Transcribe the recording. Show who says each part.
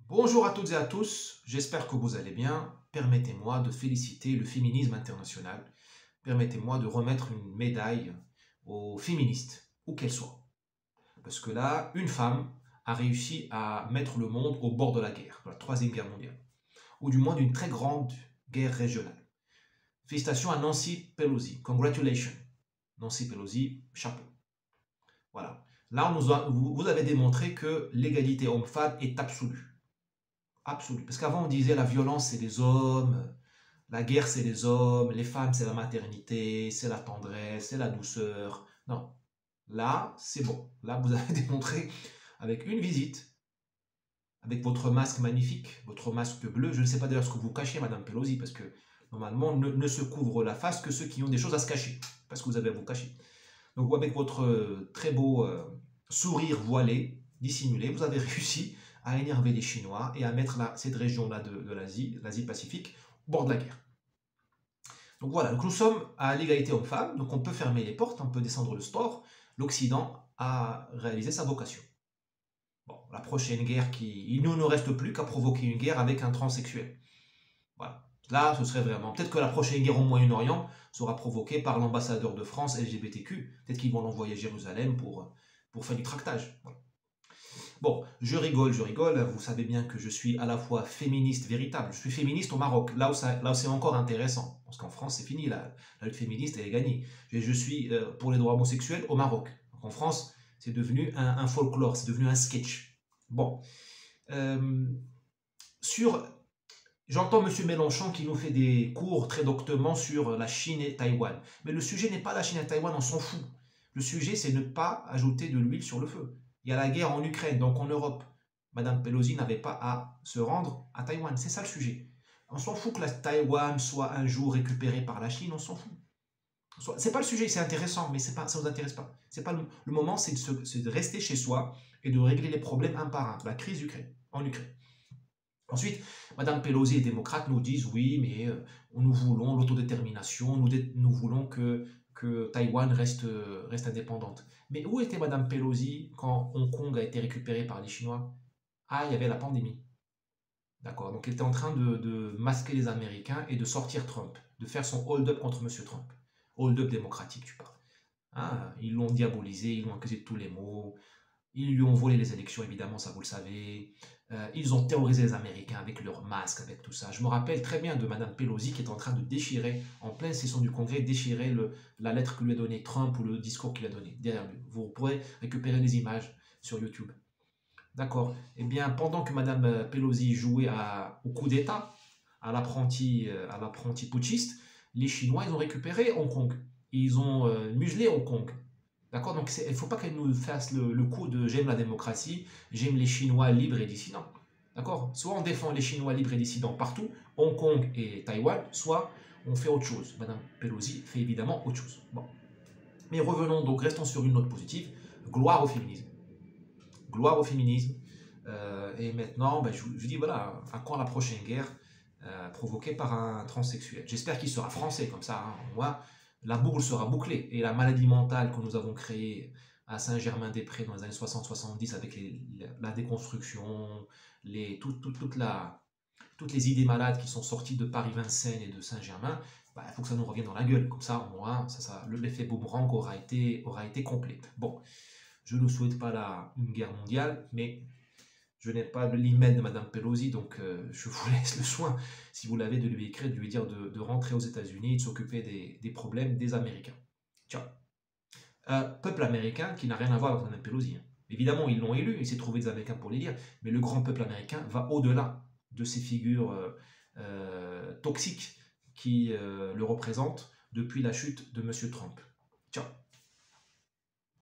Speaker 1: Bonjour à toutes et à tous, j'espère que vous allez bien. Permettez-moi de féliciter le féminisme international. Permettez-moi de remettre une médaille aux féministes, où qu'elles soient. Parce que là, une femme a réussi à mettre le monde au bord de la guerre, de la Troisième Guerre mondiale, ou du moins d'une très grande guerre régionale. Félicitations à Nancy Pelosi. Congratulations. Nancy Pelosi, chapeau. Voilà. Là, vous avez démontré que l'égalité homme-femme est absolue. Absolue. Parce qu'avant, on disait la violence, c'est les hommes, la guerre, c'est les hommes, les femmes, c'est la maternité, c'est la tendresse, c'est la douceur. Non. Là, c'est bon. Là, vous avez démontré avec une visite, avec votre masque magnifique, votre masque bleu. Je ne sais pas d'ailleurs ce que vous cachez, Madame Pelosi, parce que normalement, ne se couvre la face que ceux qui ont des choses à se cacher, parce que vous avez à vous cacher. Donc, avec votre très beau sourire voilé, dissimulé, vous avez réussi à énerver les Chinois et à mettre cette région-là de l'Asie Pacifique, au bord de la guerre. Donc voilà, donc nous sommes à l'égalité homme-femme, donc on peut fermer les portes, on peut descendre le store. L'Occident a réalisé sa vocation. Bon, la prochaine guerre, il ne nous reste plus qu'à provoquer une guerre avec un transsexuel. Voilà. Là, ce serait vraiment... Peut-être que la prochaine guerre au Moyen-Orient sera provoquée par l'ambassadeur de France LGBTQ. Peut-être qu'ils vont l'envoyer à Jérusalem pour faire du tractage. Voilà. Bon, je rigole. Vous savez bien que je suis à la fois féministe véritable. Je suis féministe au Maroc, là où c'est encore intéressant. Parce qu'en France, c'est fini, la lutte féministe, elle est gagnée. Je suis pour les droits homosexuels au Maroc. Donc en France, c'est devenu un folklore, c'est devenu un sketch. Bon. J'entends M. Mélenchon qui nous fait des cours très doctement sur la Chine et Taïwan. Mais le sujet n'est pas la Chine et Taïwan, on s'en fout. Le sujet, c'est ne pas ajouter de l'huile sur le feu. Il y a la guerre en Ukraine, donc en Europe. Madame Pelosi n'avait pas à se rendre à Taïwan. C'est ça le sujet. On s'en fout que la Taïwan soit un jour récupérée par la Chine, on s'en fout. C'est pas le sujet, c'est intéressant, mais ça ne vous intéresse pas. C'est pas le moment, c'est de rester chez soi et de régler les problèmes un par un. La crise en Ukraine. Ensuite, Mme Pelosi et les démocrates nous disent oui, mais nous voulons l'autodétermination, nous voulons que Taïwan reste indépendante. Mais où était Mme Pelosi quand Hong Kong a été récupéré par les Chinois? Ah, il y avait la pandémie. D'accord, donc elle était en train de masquer les Américains et de sortir Trump, de faire son hold-up contre M. Trump. Hold-up démocratique, tu parles. Hein, ils l'ont diabolisé, ils l'ont accusé de tous les maux. Ils lui ont volé les élections, évidemment, ça vous le savez. Ils ont terrorisé les Américains avec leurs masques, avec tout ça. Je me rappelle très bien de Mme Pelosi qui est en train de déchirer, en pleine session du Congrès, déchirer la lettre que lui a donnée Trump ou le discours qu'il a donné derrière lui. Vous pourrez récupérer les images sur YouTube. D'accord. Eh bien, pendant que Mme Pelosi jouait au coup d'État, à l'apprenti putschiste, les Chinois, ils ont récupéré Hong Kong. Ils ont muselé Hong Kong. D'accord. Donc, il ne faut pas qu'elle nous fasse le coup de j'aime la démocratie, j'aime les Chinois libres et dissidents. D'accord. Soit on défend les Chinois libres et dissidents partout, Hong Kong et Taïwan, soit on fait autre chose. Mme Pelosi fait évidemment autre chose. Bon. Mais revenons donc, restons sur une note positive. Gloire au féminisme. Gloire au féminisme. Et maintenant, ben, je dis voilà, à quand la prochaine guerre provoquée par un transsexuel? J'espère qu'il sera français, comme ça, hein, moi, la boucle sera bouclée. Et la maladie mentale que nous avons créée à Saint-Germain-des-Prés dans les années 60-70 avec la déconstruction, toutes les idées malades qui sont sorties de Paris-Vincennes et de Saint-Germain, bah, il faut que ça nous revienne dans la gueule. Comme ça, au moins, l'effet boomerang aura été complet. Bon, je ne souhaite pas une guerre mondiale, mais je n'ai pas l'email de Mme Pelosi, donc je vous laisse le soin, si vous l'avez, de lui écrire, de lui dire de rentrer aux États-Unis et de s'occuper des problèmes des Américains. Ciao. Peuple américain qui n'a rien à voir avec Mme Pelosi. Hein. Évidemment, ils l'ont élu, il s'est trouvé des Américains pour les lire, mais le grand peuple américain va au-delà de ces figures toxiques qui le représentent depuis la chute de M. Trump. Ciao.